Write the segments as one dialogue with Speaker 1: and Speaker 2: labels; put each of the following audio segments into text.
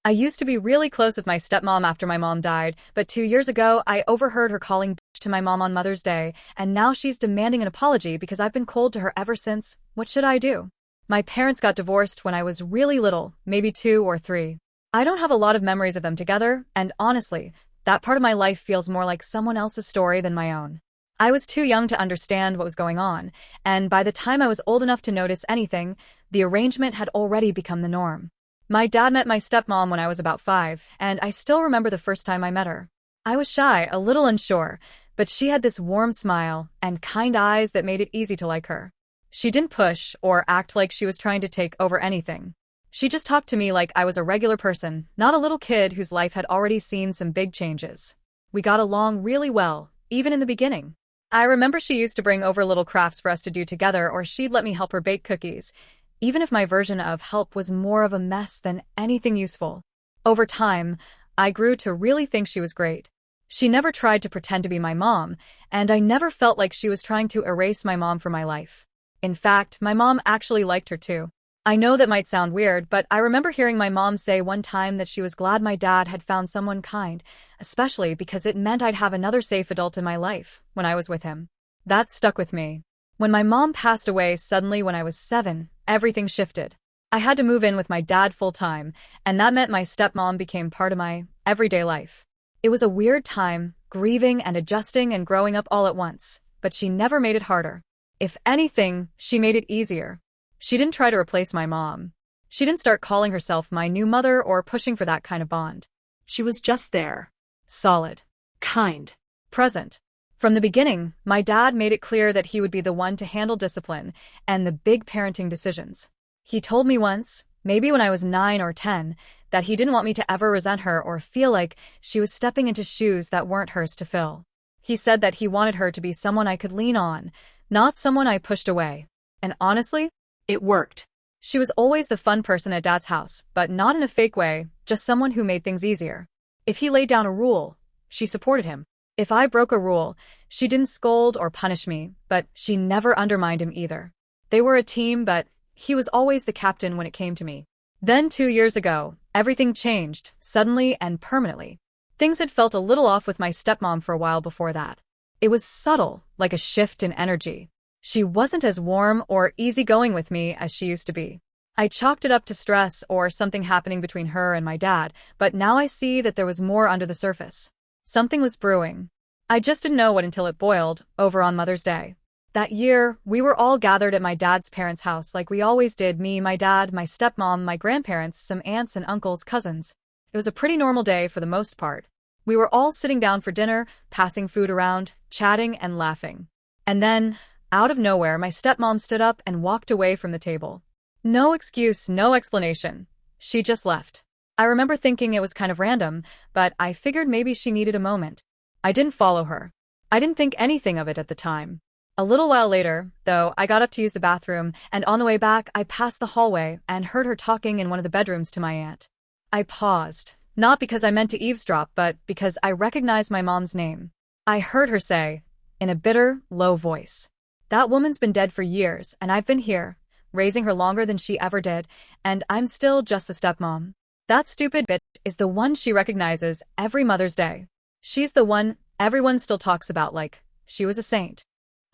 Speaker 1: I used to be really close with my stepmom after my mom died, but 2 years ago, I overheard her calling bitch to my mom on Mother's Day, and now she's demanding an apology because I've been cold to her ever since. What should I do? My parents got divorced when I was really little, maybe 2 or 3. I don't have a lot of memories of them together, and honestly, that part of my life feels more like someone else's story than my own. I was too young to understand what was going on, and by the time I was old enough to notice anything, the arrangement had already become the norm. My dad met my stepmom when I was about 5, and I still remember the first time I met her. I was shy, a little unsure, but she had this warm smile and kind eyes that made it easy to like her. She didn't push or act like she was trying to take over anything. She just talked to me like I was a regular person, not a little kid whose life had already seen some big changes. We got along really well, even in the beginning. I remember she used to bring over little crafts for us to do together, or she'd let me help her bake cookies, even if my version of help was more of a mess than anything useful. Over time, I grew to really think she was great. She never tried to pretend to be my mom, and I never felt like she was trying to erase my mom from my life. In fact, my mom actually liked her too. I know that might sound weird, but I remember hearing my mom say one time that she was glad my dad had found someone kind, especially because it meant I'd have another safe adult in my life when I was with him. That stuck with me. When my mom passed away suddenly when I was 7, everything shifted. I had to move in with my dad full-time, and that meant my stepmom became part of my everyday life. It was a weird time, grieving and adjusting and growing up all at once, but she never made it harder. If anything, she made it easier. She didn't try to replace my mom. She didn't start calling herself my new mother or pushing for that kind of bond.
Speaker 2: She was just there.
Speaker 1: Solid.
Speaker 2: Kind.
Speaker 1: Present. From the beginning, my dad made it clear that he would be the one to handle discipline and the big parenting decisions. He told me once, maybe when I was 9 or 10, that he didn't want me to ever resent her or feel like she was stepping into shoes that weren't hers to fill. He said that he wanted her to be someone I could lean on, not someone I pushed away. And honestly,
Speaker 2: it worked.
Speaker 1: She was always the fun person at Dad's house, but not in a fake way, just someone who made things easier. If he laid down a rule, she supported him. If I broke a rule, she didn't scold or punish me, but she never undermined him either. They were a team, but he was always the captain when it came to me. Then 2 years ago, everything changed, suddenly and permanently. Things had felt a little off with my stepmom for a while before that. It was subtle, like a shift in energy. She wasn't as warm or easygoing with me as she used to be. I chalked it up to stress or something happening between her and my dad, but now I see that there was more under the surface. Something was brewing. I just didn't know what until it boiled, over on Mother's Day. That year, we were all gathered at my dad's parents' house like we always did, me, my dad, my stepmom, my grandparents, some aunts and uncles, cousins. It was a pretty normal day for the most part. We were all sitting down for dinner, passing food around, chatting and laughing. And then, out of nowhere, my stepmom stood up and walked away from the table. No excuse, no explanation. She just left. I remember thinking it was kind of random, but I figured maybe she needed a moment. I didn't follow her. I didn't think anything of it at the time. A little while later, though, I got up to use the bathroom, and on the way back, I passed the hallway and heard her talking in one of the bedrooms to my aunt. I paused, not because I meant to eavesdrop, but because I recognized my mom's name. I heard her say, in a bitter, low voice, "That woman's been dead for years, and I've been here, raising her longer than she ever did, and I'm still just the stepmom. That stupid bitch is the one she recognizes every Mother's Day. She's the one everyone still talks about like she was a saint."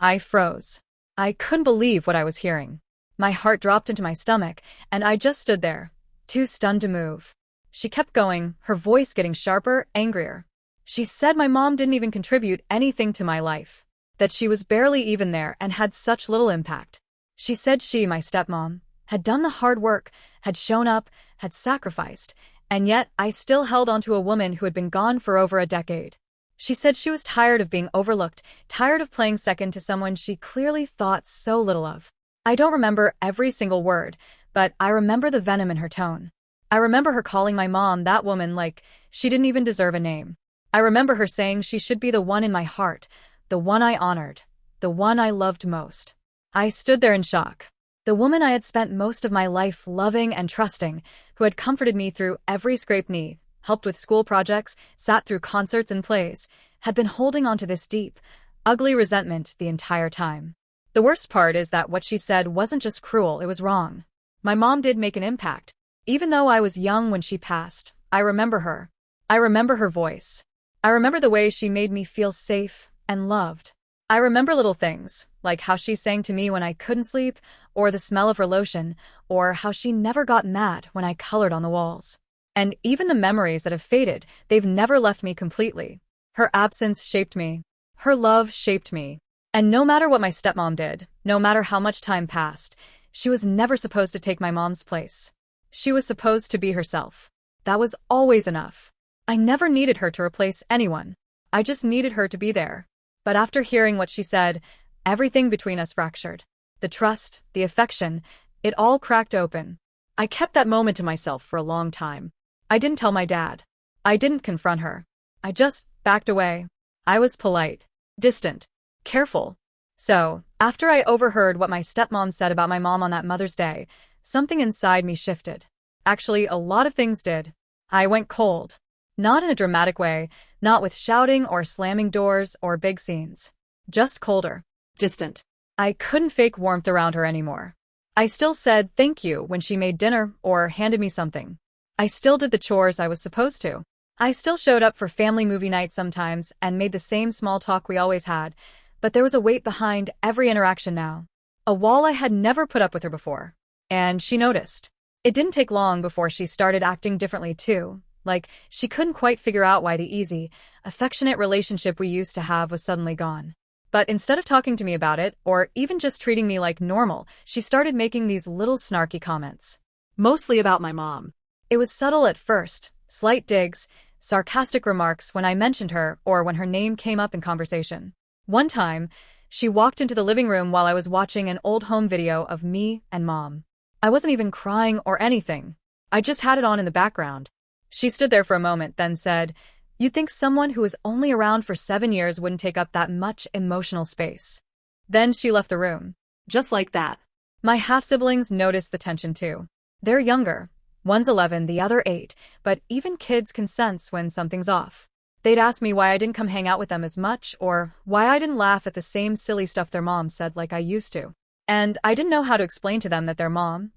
Speaker 1: I froze. I couldn't believe what I was hearing. My heart dropped into my stomach, and I just stood there, too stunned to move. She kept going, her voice getting sharper, angrier. She said my mom didn't even contribute anything to my life, that she was barely even there and had such little impact. She said she, my stepmom, had done the hard work, had shown up, had sacrificed, and yet I still held onto a woman who had been gone for over a decade. She said she was tired of being overlooked, tired of playing second to someone she clearly thought so little of. I don't remember every single word, but I remember the venom in her tone. I remember her calling my mom that woman like she didn't even deserve a name. I remember her saying she should be the one in my heart, the one I honored, the one I loved most. I stood there in shock. The woman I had spent most of my life loving and trusting, who had comforted me through every scraped knee, helped with school projects, sat through concerts and plays, had been holding on to this deep, ugly resentment the entire time. The worst part is that what she said wasn't just cruel, it was wrong. My mom did make an impact. Even though I was young when she passed, I remember her. I remember her voice. I remember the way she made me feel safe and loved. I remember little things, like how she sang to me when I couldn't sleep, or the smell of her lotion, or how she never got mad when I colored on the walls. And even the memories that have faded, they've never left me completely. Her absence shaped me. Her love shaped me. And no matter what my stepmom did, no matter how much time passed, she was never supposed to take my mom's place. She was supposed to be herself. That was always enough. I never needed her to replace anyone. I just needed her to be there. But after hearing what she said, everything between us fractured. The trust, the affection, it all cracked open. I kept that moment to myself for a long time. I didn't tell my dad. I didn't confront her. I just backed away. I was polite, distant, careful. So, after I overheard what my stepmom said about my mom on that Mother's Day, something inside me shifted. Actually, a lot of things did. I went cold. Not in a dramatic way, not with shouting or slamming doors or big scenes. Just colder.
Speaker 2: Distant.
Speaker 1: I couldn't fake warmth around her anymore. I still said thank you when she made dinner or handed me something. I still did the chores I was supposed to. I still showed up for family movie night sometimes and made the same small talk we always had, but there was a weight behind every interaction now. A wall I had never put up with her before. And she noticed. It didn't take long before she started acting differently too. Like, she couldn't quite figure out why the easy, affectionate relationship we used to have was suddenly gone. But instead of talking to me about it, or even just treating me like normal, she started making these little snarky comments.
Speaker 2: Mostly about my mom.
Speaker 1: It was subtle at first, slight digs, sarcastic remarks when I mentioned her or when her name came up in conversation. One time, she walked into the living room while I was watching an old home video of me and Mom. I wasn't even crying or anything. I just had it on in the background. She stood there for a moment, then said, "You'd think someone who was only around for 7 years wouldn't take up that much emotional space." Then she left the room.
Speaker 2: Just like that.
Speaker 1: My half-siblings noticed the tension too. They're younger. One's 11, the other 8, but even kids can sense when something's off. They'd ask me why I didn't come hang out with them as much, or why I didn't laugh at the same silly stuff their mom said like I used to. And I didn't know how to explain to them that their mom,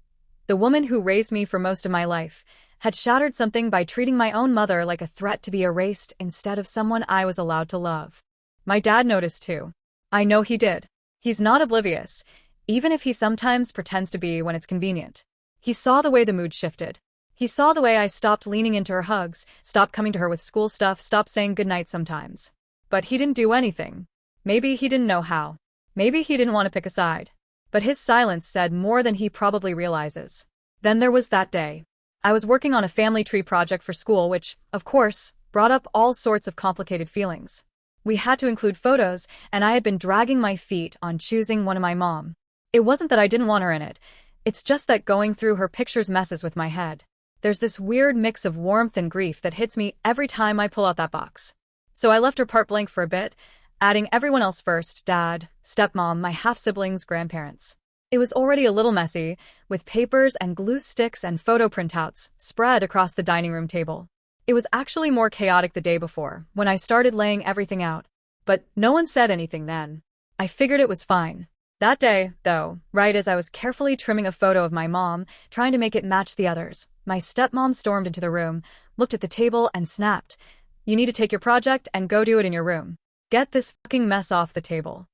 Speaker 1: the woman who raised me for most of my life, had shattered something by treating my own mother like a threat to be erased instead of someone I was allowed to love. My dad noticed too. I know he did. He's not oblivious, even if he sometimes pretends to be when it's convenient. He saw the way the mood shifted. He saw the way I stopped leaning into her hugs, stopped coming to her with school stuff, stopped saying goodnight sometimes. But he didn't do anything. Maybe he didn't know how. Maybe he didn't want to pick a side. But his silence said more than he probably realizes. Then there was that day. I was working on a family tree project for school which, of course, brought up all sorts of complicated feelings. We had to include photos, and I had been dragging my feet on choosing one of my mom. It wasn't that I didn't want her in it. It's just that going through her pictures messes with my head. There's this weird mix of warmth and grief that hits me every time I pull out that box. So I left her part blank for a bit, adding everyone else first: dad, stepmom, my half-siblings, grandparents. It was already a little messy, with papers and glue sticks and photo printouts spread across the dining room table. It was actually more chaotic the day before, when I started laying everything out. But no one said anything then. I figured it was fine. That day, though, right as I was carefully trimming a photo of my mom, trying to make it match the others, my stepmom stormed into the room, looked at the table, and snapped, "You need to take your project and go do it in your room. Get this fucking mess off the table."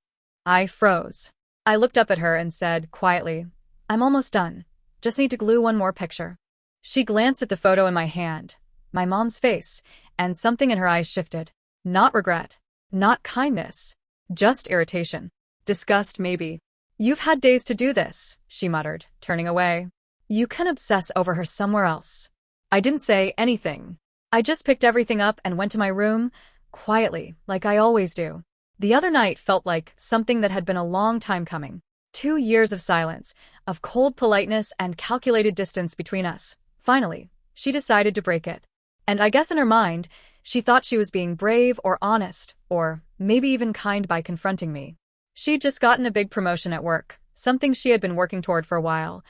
Speaker 1: I froze. I looked up at her and said, quietly, "I'm almost done. Just need to glue one more picture." She glanced at the photo in my hand, my mom's face, and something in her eyes shifted. Not regret. Not kindness. Just irritation. Disgust, maybe. "You've had days to do this," she muttered, turning away. "You can obsess over her somewhere else." I didn't say anything. I just picked everything up and went to my room, quietly, like I always do. The other night felt like something that had been a long time coming. 2 years of silence, of cold politeness and calculated distance between us. Finally, she decided to break it. And I guess in her mind, she thought she was being brave or honest, or maybe even kind by confronting me. She'd just gotten a big promotion at work, something she had been working toward for a while,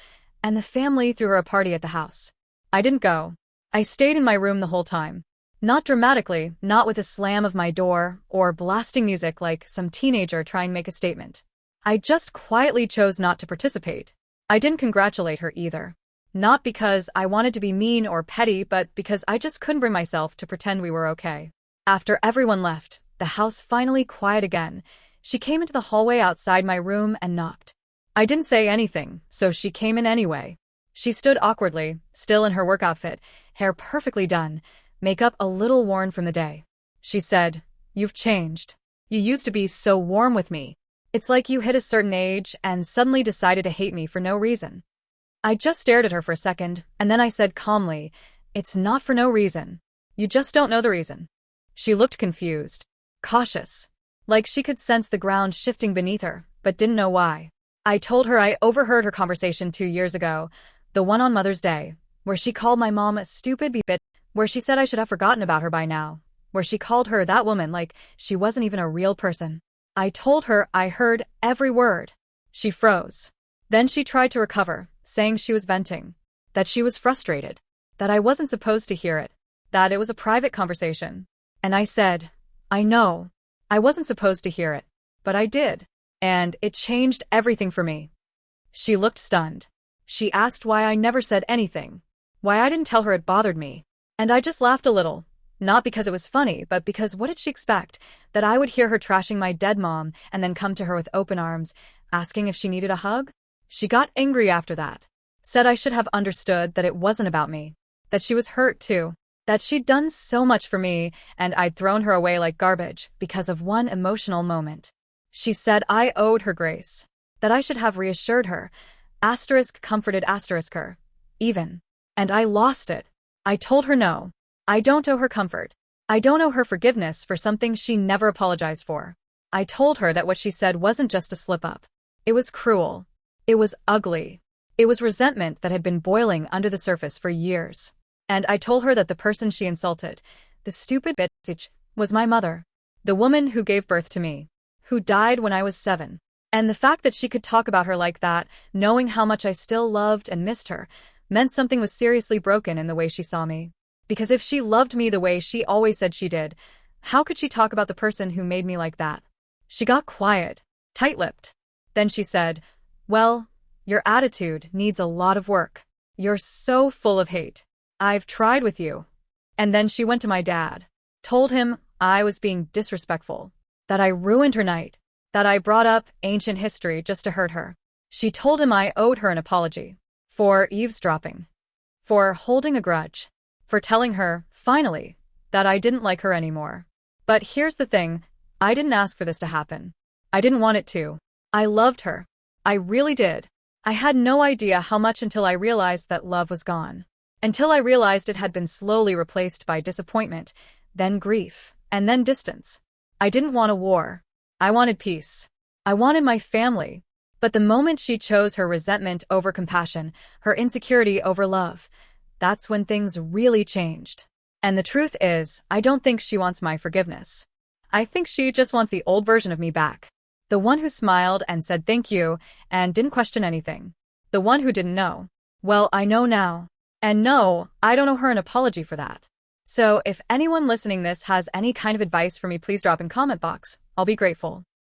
Speaker 1: and the family threw her a party at the house. I didn't go. I stayed in my room the whole time. Not dramatically, not with a slam of my door, or blasting music like some teenager trying to make a statement. I just quietly chose not to participate. I didn't congratulate her either. Not because I wanted to be mean or petty, but because I just couldn't bring myself to pretend we were okay. After everyone left, the house finally quiet again. She came into the hallway outside my room and knocked. I didn't say anything, so she came in anyway. She stood awkwardly, still in her work outfit, hair perfectly done, makeup a little worn from the day. She said, "You've changed. You used to be so warm with me. It's like you hit a certain age and suddenly decided to hate me for no reason." I just stared at her for a second, and then I said calmly, "It's not for no reason. You just don't know the reason." She looked confused, cautious, like she could sense the ground shifting beneath her, but didn't know why. I told her I overheard her conversation 2 years ago, the one on Mother's Day, where she called my mom a stupid bitch, where she said I should have forgotten about her by now, where she called her that woman like she wasn't even a real person. I told her I heard every word. She froze. Then she tried to recover, saying she was venting, that she was frustrated, that I wasn't supposed to hear it, that it was a private conversation. And I said, I know, I wasn't supposed to hear it, but I did, and it changed everything for me. She looked stunned. She asked why I never said anything, why I didn't tell her it bothered me, and I just laughed a little, not because it was funny, but because what did she expect, that I would hear her trashing my dead mom and then come to her with open arms, asking if she needed a hug? She got angry after that, said I should have understood that it wasn't about me, that she was hurt too, that she'd done so much for me and I'd thrown her away like garbage because of one emotional moment. She said I owed her grace, that I should have reassured her, comforted her, even. And I lost it. I told her no, I don't owe her comfort. I don't owe her forgiveness for something she never apologized for. I told her that what she said wasn't just a slip-up. It was cruel. It was ugly. It was resentment that had been boiling under the surface for years. And I told her that the person she insulted, the stupid bitch, was my mother. The woman who gave birth to me, who died when I was 7. And the fact that she could talk about her like that, knowing how much I still loved and missed her, meant something was seriously broken in the way she saw me. Because if she loved me the way she always said she did, how could she talk about the person who made me like that? She got quiet, tight-lipped. Then she said, "Well, your attitude needs a lot of work. You're so full of hate. I've tried with you." And then she went to my dad, told him I was being disrespectful, that I ruined her night, that I brought up ancient history just to hurt her. She told him I owed her an apology for eavesdropping, for holding a grudge, for telling her, finally, that I didn't like her anymore. But here's the thing, I didn't ask for this to happen. I didn't want it to. I loved her. I really did. I had no idea how much until I realized that love was gone. Until I realized it had been slowly replaced by disappointment, then grief, and then distance. I didn't want a war. I wanted peace. I wanted my family. But the moment she chose her resentment over compassion, her insecurity over love, that's when things really changed. And the truth is, I don't think she wants my forgiveness. I think she just wants the old version of me back. The one who smiled and said thank you and didn't question anything. The one who didn't know. Well, I know now. And no, I don't owe her an apology for that. So if anyone listening this has any kind of advice for me, please drop in comment box. I'll be grateful.